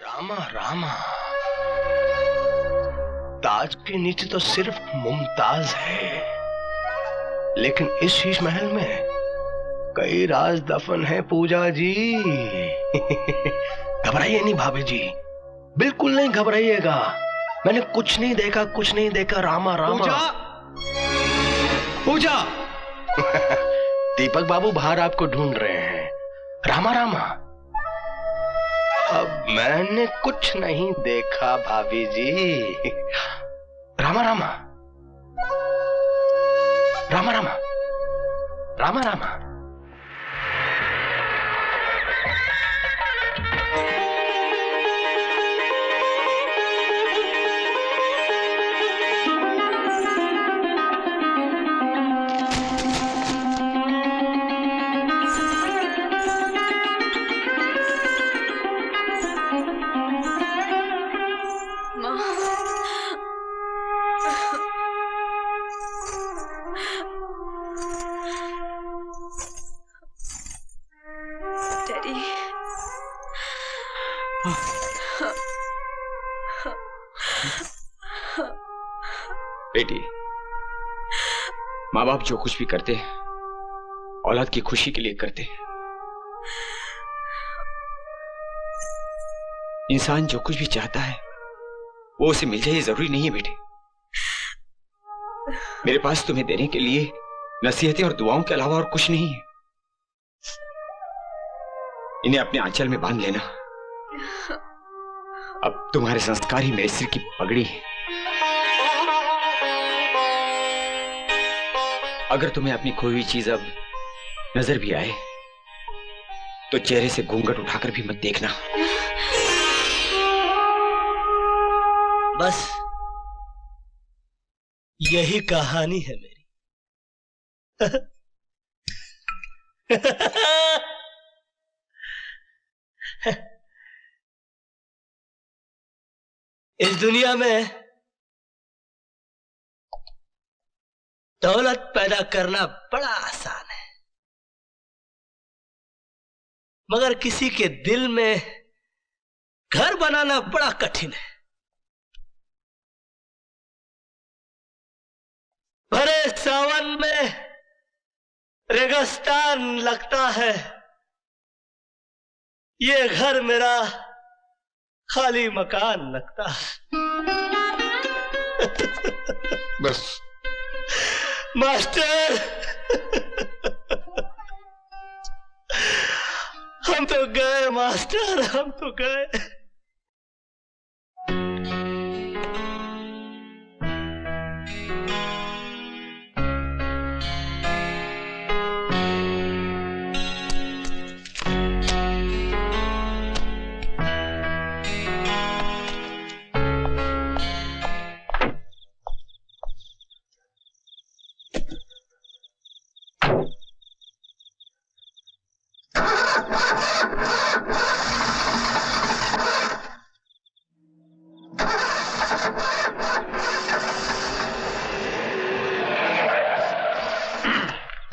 रामा रामा, ताज के नीचे तो सिर्फ मुमताज है, लेकिन इस शीश महल में कई राज दफन है पूजा जी। घबराइए नहीं भाभी जी, बिल्कुल नहीं घबराइएगा। मैंने कुछ नहीं देखा, कुछ नहीं देखा। रामा रामा। पूजा, पूजा। दीपक बाबू बाहर आपको ढूंढ रहे हैं। रामा रामा, अब मैंने कुछ नहीं देखा भाभी जी। रामा रामा, रामा रामा, रामा रामा। बेटी, माँ बाप जो कुछ भी करते हैं औलाद की खुशी के लिए करते हैं। इंसान जो कुछ भी चाहता है वो उसे मिल जाए, जरूरी नहीं है बेटे। मेरे पास तुम्हें देने के लिए नसीहतें और दुआओं के अलावा और कुछ नहीं है। इन्हें अपने आंचल में बांध लेना। अब तुम्हारे संस्कार ही मेरे सिर की पगड़ी है। अगर तुम्हें अपनी खोई हुई चीज अब नजर भी आए तो चेहरे से घूंघट उठाकर भी मत देखना। बस यही कहानी है मेरी। इस दुनिया में दौलत पैदा करना बड़ा आसान है, मगर किसी के दिल में घर बनाना बड़ा कठिन है। भरे सावन में रेगिस्तान लगता है, ये घर मेरा खाली मकान लगता है। बस मास्टर, हम तो गए मास्टर, हम तो गए।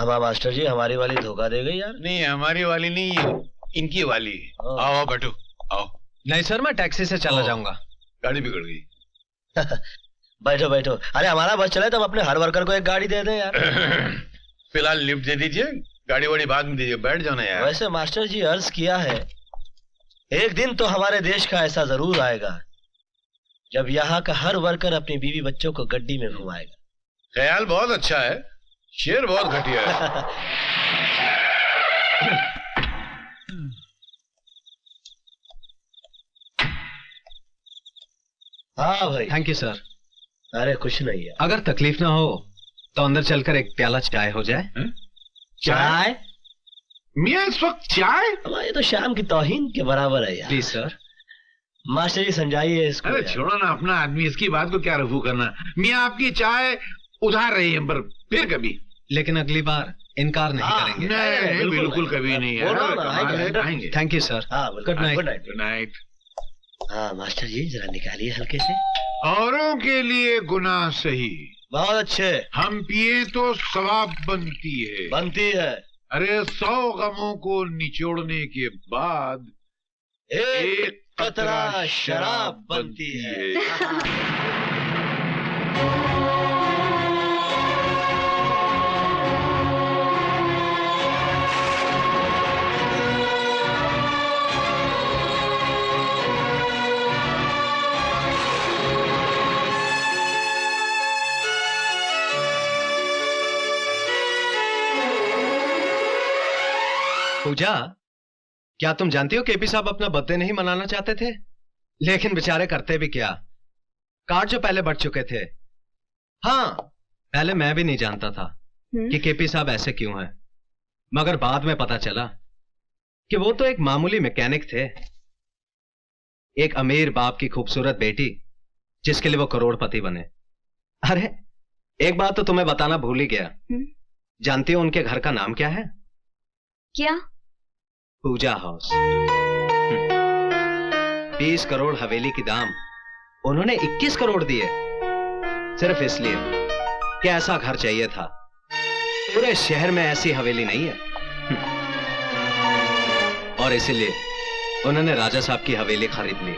हमारा मास्टर जी, हमारी वाली धोखा दे गई यार। नहीं, हमारी वाली नहीं, इनकी वाली। आओ बैठो, आओ। नहीं सर, मैं टैक्सी से चला जाऊंगा। गाड़ी बिगड़ गई। बैठो बैठो। अरे हमारा बस चले तो हम अपने हर वर्कर को एक गाड़ी दे दें यार। फिलहाल लिफ्ट दे दीजिए, गाड़ी वाड़ी बाद में दीजिए, बैठ जाओ ना यार। वैसे मास्टर जी अर्ज किया है, एक दिन तो हमारे देश का ऐसा जरूर आएगा जब यहाँ का हर वर्कर अपनी बीवी बच्चों को गड्डी में घुमाएगा। ख्याल बहुत अच्छा है, शेर बहुत घटिया है। हाँ भाई। Thank you sir. अरे कुछ नहीं है। अगर तकलीफ ना हो तो अंदर चलकर एक प्याला चाय हो जाए। चाय? मियाँ इस वक्त चाय? ये तो शाम की तौहीन के बराबर है यार। Please sir. मास्टर जी समझाइए इसको। अरे छोड़ो ना अपना आदमी, इसकी बात को क्या रफू करना। मियाँ आपकी चाय उधार रही है, पर फिर कभी। लेकिन अगली बार इनकार नहीं करेंगे। नहीं, बिल्कुल कभी नहीं है। आएंगे। Thank you sir. Good night. Good night. हाँ मास्टर जी जरा निकालिए हल्के से। औरों के लिए गुनाह सही, बहुत अच्छे। हम पिए तो सवाब बनती है। अरे 100 गमों को निचोड़ने के बाद एक कतरा शराब बनती है। पूजा, क्या तुम जानती हो केपी साहब अपना बर्थडे नहीं मनाना चाहते थे? लेकिन बेचारे करते भी क्या, कार्ड जो पहले बढ़ चुके थे। हाँ, पहले मैं भी नहीं जानता था कि केपी साहब ऐसे क्यों हैं, मगर बाद में पता चला कि वो तो एक मामूली मैकेनिक थे, एक अमीर बाप की खूबसूरत बेटी जिसके लिए वो करोड़पति बने। अरे एक बात तो तुम्हें बताना भूल ही गया। जानती हो उनके घर का नाम क्या है? क्या? पूजा हाउस। 20 करोड़ हवेली की दाम उन्होंने 21 करोड़ दिए, सिर्फ इसलिए कि ऐसा घर चाहिए था। पूरे शहर में ऐसी हवेली नहीं है। और इसीलिए उन्होंने राजा साहब की हवेली खरीद ली।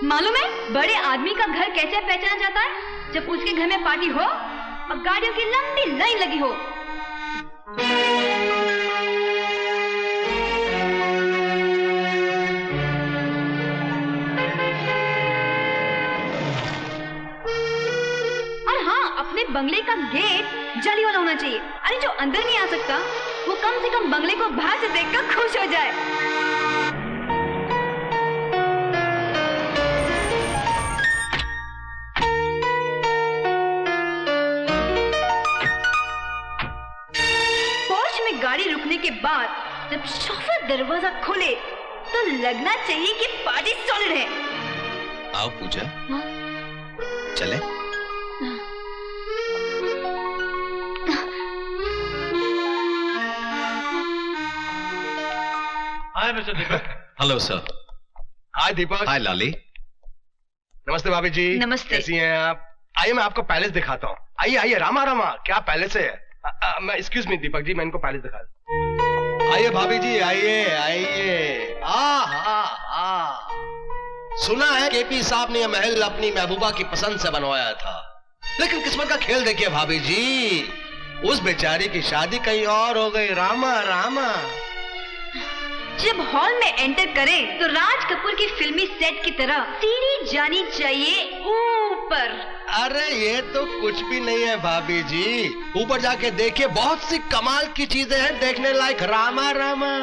मालूम है बड़े आदमी का घर कैसे पहचाना जाता है? जब उसके घर में पार्टी हो और गाड़ियों की लंबी लाइन लगी हो। और हाँ, अपने बंगले का गेट जाली वाला होना चाहिए। अरे जो अंदर नहीं आ सकता वो कम से कम बंगले को बाहर से देखकर खुश हो जाए। गाड़ी रुकने के बाद जब शोफर दरवाजा खोले तो लगना चाहिए कि पार्टी सॉलिड है। आओ पूजा। हाँ? चले? Hi mister Deepak. Hello sir. Hi Deepak. Hi Lali. नमस्ते भाभी जी। नमस्ते। कैसी हैं आप? आइए मैं आपको पैलेस दिखाता हूँ। आइए आइए, रामा रामा, क्या पैलेस है। मैं एक्सक्यूज मी दीपक जी, मैं इनको पैलेस दिखा दूं। आइए भाभी जी, आइए आइए। सुना है केपी साहब ने यह महल अपनी महबूबा की पसंद से बनवाया था, लेकिन किस्मत का खेल देखिए भाभी जी, उस बेचारी की शादी कहीं और हो गई। रामा रामा। जब हॉल में एंटर करें तो राज कपूर की फिल्मी सेट की तरह सीढ़ी जानी चाहिए ऊपर। अरे ये तो कुछ भी नहीं है भाभी जी, ऊपर जाके देखिए, बहुत सी कमाल की चीजें हैं देखने लायक। रामा रामा।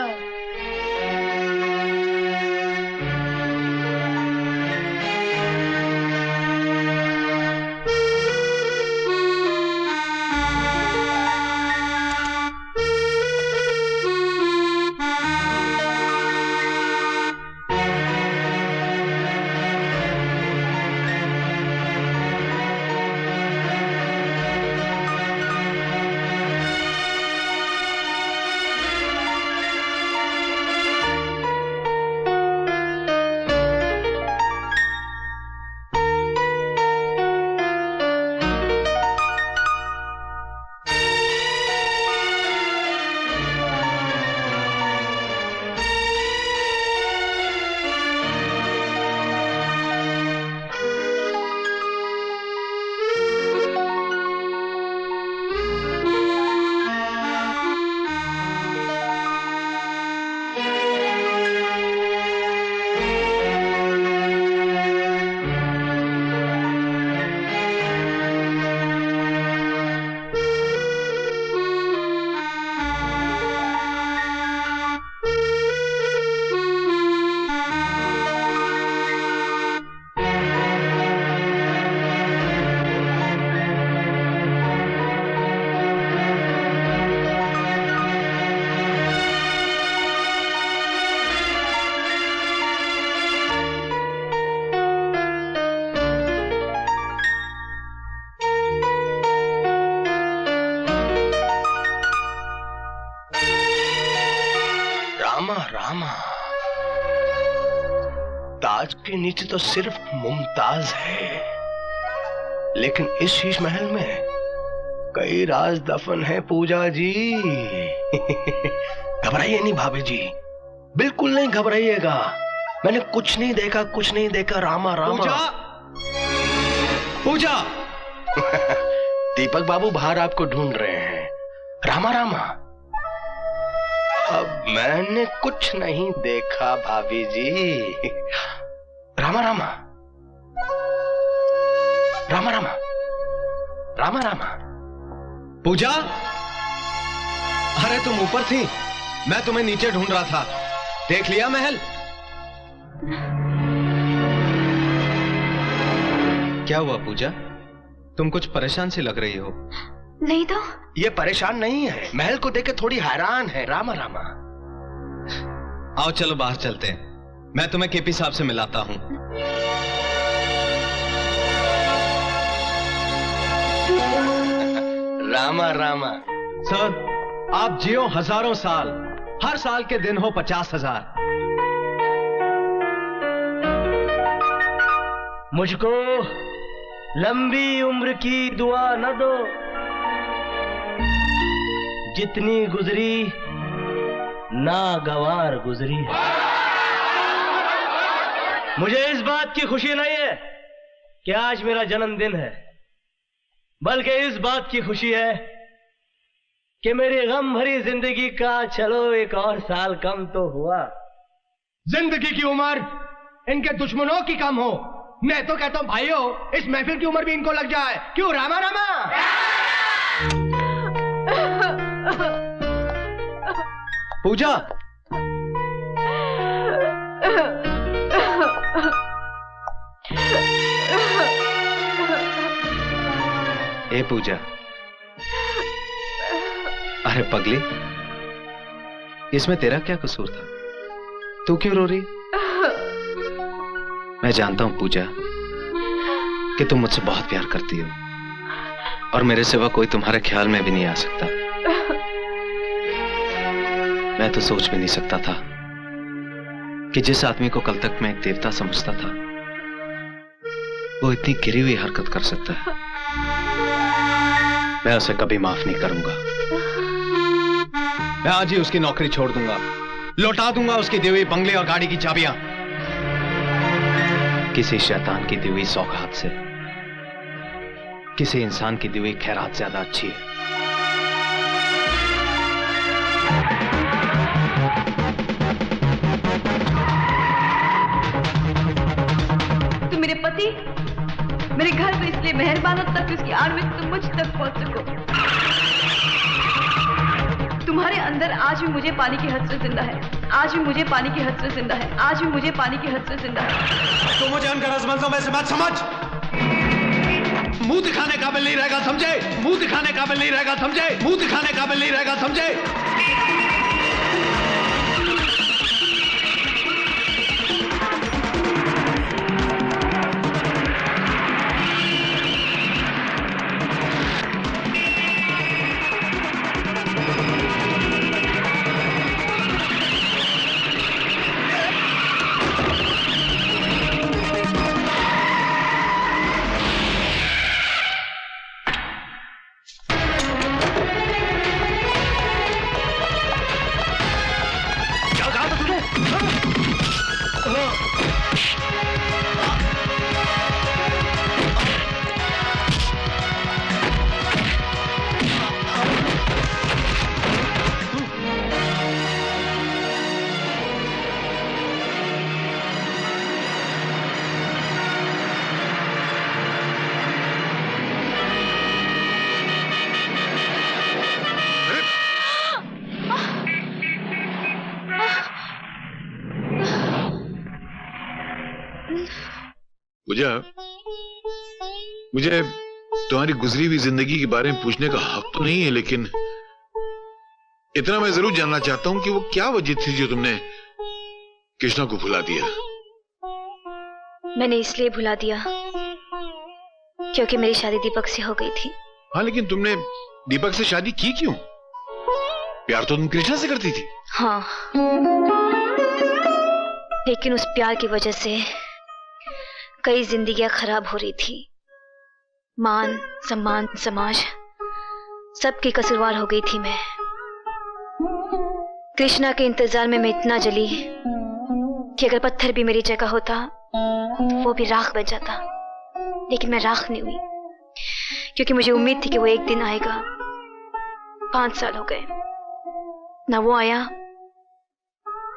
रामा, ताज के नीचे तो सिर्फ मुमताज है, लेकिन इस शीश महल में कई राज दफन है पूजा जी। घबराइए नहीं भाभी जी, बिल्कुल नहीं घबराइएगा। मैंने कुछ नहीं देखा, कुछ नहीं देखा। रामा रामा। पूजा दीपक बाबू बाहर आपको ढूंढ रहे हैं। रामा रामा। अब मैंने कुछ नहीं देखा भाभी जी। रामा रामा। रामा रामा। रामा रामा। पूजा, अरे तुम ऊपर थी, मैं तुम्हें नीचे ढूंढ रहा था। देख लिया महल? क्या हुआ पूजा, तुम कुछ परेशान सी लग रही हो? नहीं तो। ये परेशान नहीं है, महल को देख के थोड़ी हैरान है। रामा रामा। आओ चलो बाहर चलते हैं, मैं तुम्हें केपी साहब से मिलाता हूं। रामा रामा। सर, आप जियो हजारों साल, हर साल के दिन हो 50,000। मुझको लंबी उम्र की दुआ न दो, जितनी गुजरी नागवार गुजरी है। मुझे इस बात की खुशी नहीं है कि आज मेरा जन्मदिन है, बल्कि इस बात की खुशी है कि मेरी गम भरी जिंदगी का चलो एक और साल कम तो हुआ। जिंदगी की उम्र इनके दुश्मनों की कम हो। मैं तो कहता हूं भाइयों, इस महफिल की उम्र भी इनको लग जाए। क्यों रामा रामा? पूजा, ए पूजा, अरे पगली, इसमें तेरा क्या कसूर था? तू क्यों रो रही? मैं जानता हूं पूजा कि तुम मुझसे बहुत प्यार करती हो, और मेरे सिवा कोई तुम्हारे ख्याल में भी नहीं आ सकता। मैं तो सोच भी नहीं सकता था कि जिस आदमी को कल तक मैं एक देवता समझता था, वो इतनी गिरी हुई हरकत कर सकता है। मैं उसे कभी माफ नहीं करूंगा। मैं आज ही उसकी नौकरी छोड़ दूंगा, लौटा दूंगा उसकी दी हुई बंगले और गाड़ी की चाबियां। किसी शैतान की दी हुई सौगात से किसी इंसान की दी हुई खैरात ज्यादा अच्छी है। तुम मेरे पति, मेरे घर पे इसलिए मेहरबान हो तक उसकी आड़ में तुम मुझ तक पहुंच सको। तुम्हारे अंदर आज भी मुझे पानी की हसरत जिंदा है, आज भी मुझे पानी की हसरत जिंदा है, आज भी मुझे पानी की हसरत जिंदा है। तो मुझे उनका रसमंजों में से बात समझ, मुंह दिखाने काबिल नहीं रहेगा समझे, मुंह दिखाने काबिल नहीं रहेगा समझे, मुंह दिखाने काबिल नहीं रहेगा समझे। पूजा, मुझे तुम्हारी गुजरी हुई जिंदगी के बारे में पूछने का हक तो नहीं है, लेकिन इतना मैं जरूर जानना चाहता हूं कि वो क्या वजह थी जो तुमने कृष्णा को भुला दिया। मैंने इसलिए भुला दिया क्योंकि मेरी शादी दीपक से हो गई थी। हाँ, लेकिन तुमने दीपक से शादी की क्यों? प्यार तो तुम कृष्णा से करती थी। हाँ, लेकिन उस प्यार की वजह से कई जिंदगियां खराब हो रही थी। मान सम्मान समाज सबकी कसूरवार हो गई थी मैं। कृष्णा के इंतजार में मैं इतना जली कि अगर पत्थर भी मेरी जगह होता तो वो भी राख बन जाता, लेकिन मैं राख नहीं हुई क्योंकि मुझे उम्मीद थी कि वो एक दिन आएगा। 5 साल हो गए, ना वो आया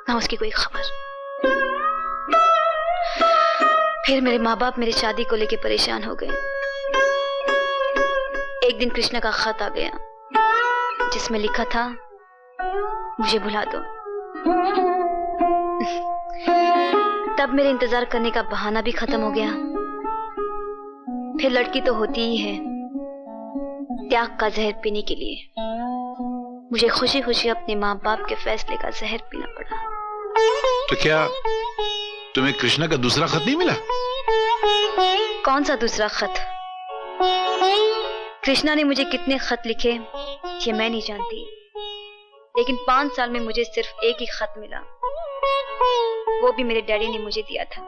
ना उसकी कोई खबर। फिर मेरे माँ बाप मेरी शादी को लेकर परेशान हो गए। एक दिन कृष्णा का खत आ गया जिसमें लिखा था, मुझे भुला दो। तब मेरे इंतजार करने का बहाना भी खत्म हो गया। फिर लड़की तो होती ही है त्याग का जहर पीने के लिए। मुझे खुशी खुशी अपने माँ बाप के फैसले का जहर पीना पड़ा। तो क्या तुम्हें कृष्णा का दूसरा खत नहीं मिला? कौन सा दूसरा खत? कृष्णा ने मुझे कितने खत लिखे ये मैं नहीं जानती, लेकिन 5 साल में मुझे सिर्फ एक ही खत मिला। वो भी मेरे डैडी ने मुझे दिया था।